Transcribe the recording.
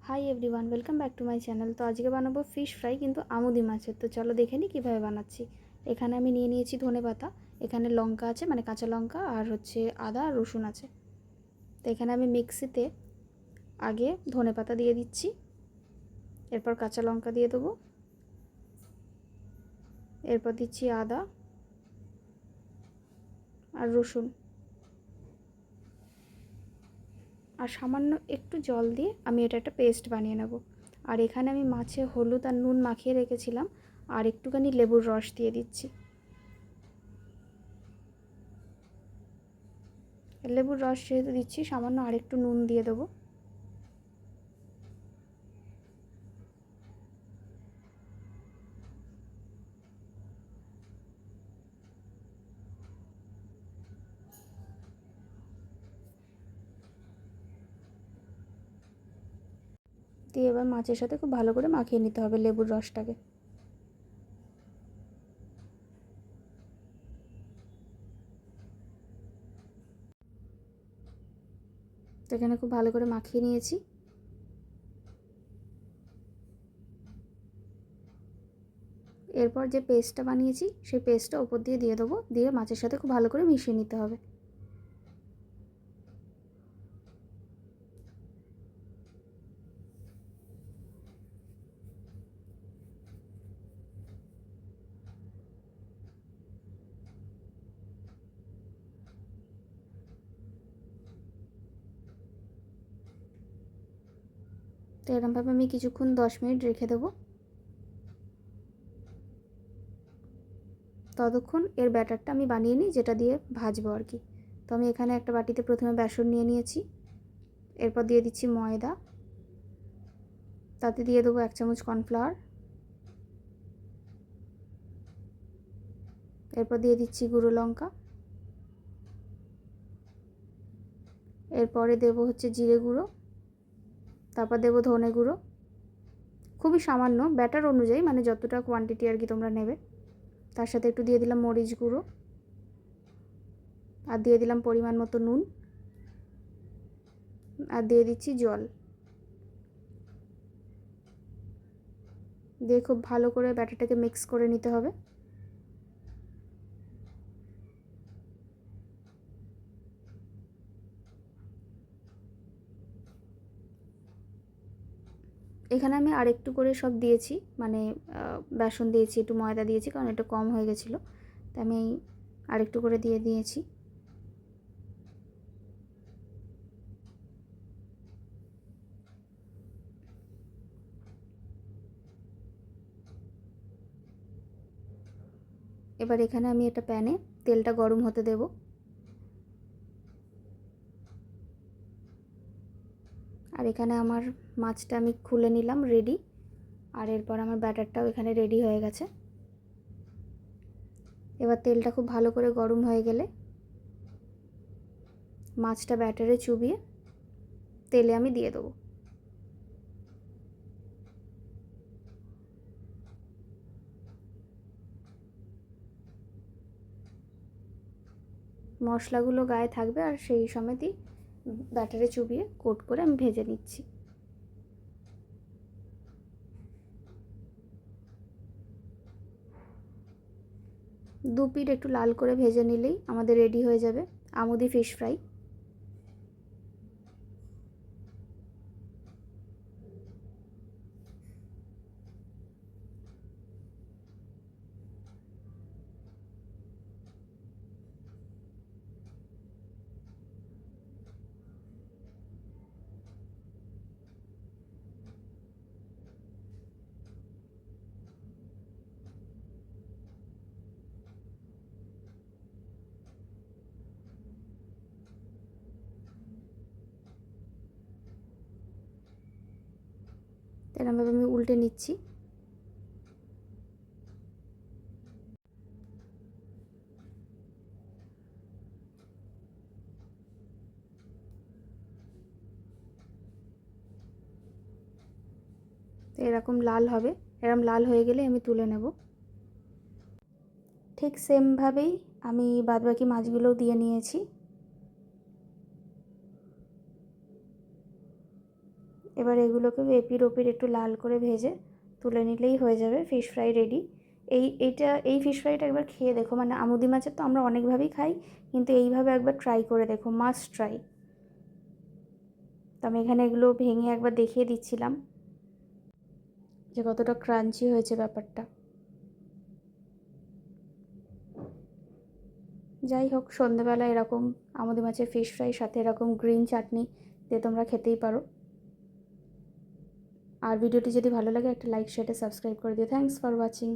Hi everyone, welcome back to my channel. তো আজকে বানাবো ফিশ ফ্রাই, কিন্তু আমুদি মাছের। তো চলো দেখে নিই কীভাবে বানাচ্ছি। এখানে আমি নিয়ে নিয়েছি ধনেপাতা, এখানে লঙ্কা আছে মানে কাঁচা লঙ্কা, আর হচ্ছে আদা আর রসুন আছে। তো এখানে আমি মিক্সিতে আগে ধনেপাতা দিয়ে দিচ্ছি, এরপর কাঁচা লঙ্কা দিয়ে দেবো, এরপর দিচ্ছি আদা আর রসুন, আর সামান্য একটু জল দিয়ে আমি এটা একটা পেস্ট বানিয়ে নেব। আর এখানে আমি মাছে হলুদ আর নুন মাখিয়ে রেখেছিলাম, আর একটুখানি লেবুর রস দিয়ে দিচ্ছি। লেবুর রস যেহেতু দিচ্ছি, সামান্য আর একটু নুন দিয়ে দেবো। দিয়ে এবার মাছের সাথে খুব ভালো করে মাখিয়ে নিতে হবে লেবুর রসটাকে। তো এখানে খুব ভালো করে মাখিয়ে নিয়েছি। এরপর যে পেস্টটা বানিয়েছি সেই পেস্টটা উপর দিয়ে দেবো, দিয়ে মাছের সাথে খুব ভালো করে মিশিয়ে নিতে হবে। তো এরকমভাবে আমি কিছুক্ষণ 10 মিনিট রেখে দেবো। ততক্ষণ এর ব্যাটারটা আমি বানিয়ে নিই, যেটা দিয়ে ভাজবো আর কি। তো আমি এখানে একটা বাটিতে প্রথমে বেসন নিয়ে নিয়েছি, এরপর দিয়ে দিচ্ছি ময়দা, তাতে দিয়ে দেবো 1 চামচ কর্নফ্লাওয়ার, এরপর দিয়ে দিচ্ছি গুঁড়ো লঙ্কা, এরপরে দেবো হচ্ছে জিরে গুঁড়ো, তারপর দেবো ধনে গুঁড়ো, খুবই সামান্য ব্যাটার অনুযায়ী, মানে যতটা কোয়ান্টিটি আর কি তোমরা নেবে। তার সাথে একটু দিয়ে দিলাম মরিচ গুঁড়ো, আর দিয়ে দিলাম পরিমাণ মতো নুন, আর দিয়ে দিচ্ছি জল। দিয়ে খুব ভালো করে ব্যাটারটাকে মিক্স করে নিতে হবে। এখানে আমি আরেকটু করে সব দিয়েছি, মানে বেসন দিয়েছি, একটু ময়দা দিয়েছি, কারণ এটা কম হয়ে গেছিলো, তাই আমি আরেকটু করে দিয়ে দিয়েছি। এবার এখানে আমি একটা প্যানে তেলটা গরম হতে দেব। আর এখানে আমার মাছটা আমি খুলে নিলাম, রেডি। আর এরপর আমার ব্যাটারটাও এখানে রেডি হয়ে গেছে। এবার তেলটা খুব ভালো করে গরম হয়ে গেলে মাছটা ব্যাটারে চুবিয়ে তেলে আমি দিয়ে দেবো। মশলাগুলো গায়ে থাকবে, আর সেই সময়তেই ব্যাটারে চুবিয়ে কোট করে আমি ভেজে নিচ্ছি। দু পিঠ একটু লাল করে ভেজে নিলেই আমাদের রেডি হয়ে যাবে আমুদি ফিশ ফ্রাই। এরকমভাবে আমি উল্টে নিচ্ছি। তো এরকম লাল হবে, এরকম লাল হয়ে গেলে আমি তুলে নেব। ঠিক সেমভাবেই আমি বাদবাকি মাছগুলোও দিয়ে নিয়েছি। এবার এগুলোকে এপির ওপির একটু লাল করে ভেজে তুলে নিলেই হয়ে যাবে ফিশ ফ্রাই রেডি। এই ফিশ ফ্রাইটা একবার খেয়ে দেখো, মানে আমুদি মাছের তো আমরা অনেকভাবেই খাই, কিন্তু এইভাবে একবার ট্রাই করে দেখো, মাস্ট ট্রাই। তো আমি এখানে এগুলো ভেঙে একবার দেখিয়ে দিচ্ছিলাম যে কতটা ক্রাঞ্চি হয়েছে ব্যাপারটা। যাই হোক, সন্ধেবেলা এরকম আমুদি মাছের ফিশ ফ্রাই সাথে এরকম গ্রিন চাটনি দিয়ে তোমরা খেতেই পারো। আর ভিডিওটি যদি ভালো লাগে একটা লাইক, শেয়ার, সাবস্ক্রাইব করে দিও। Thanks for watching.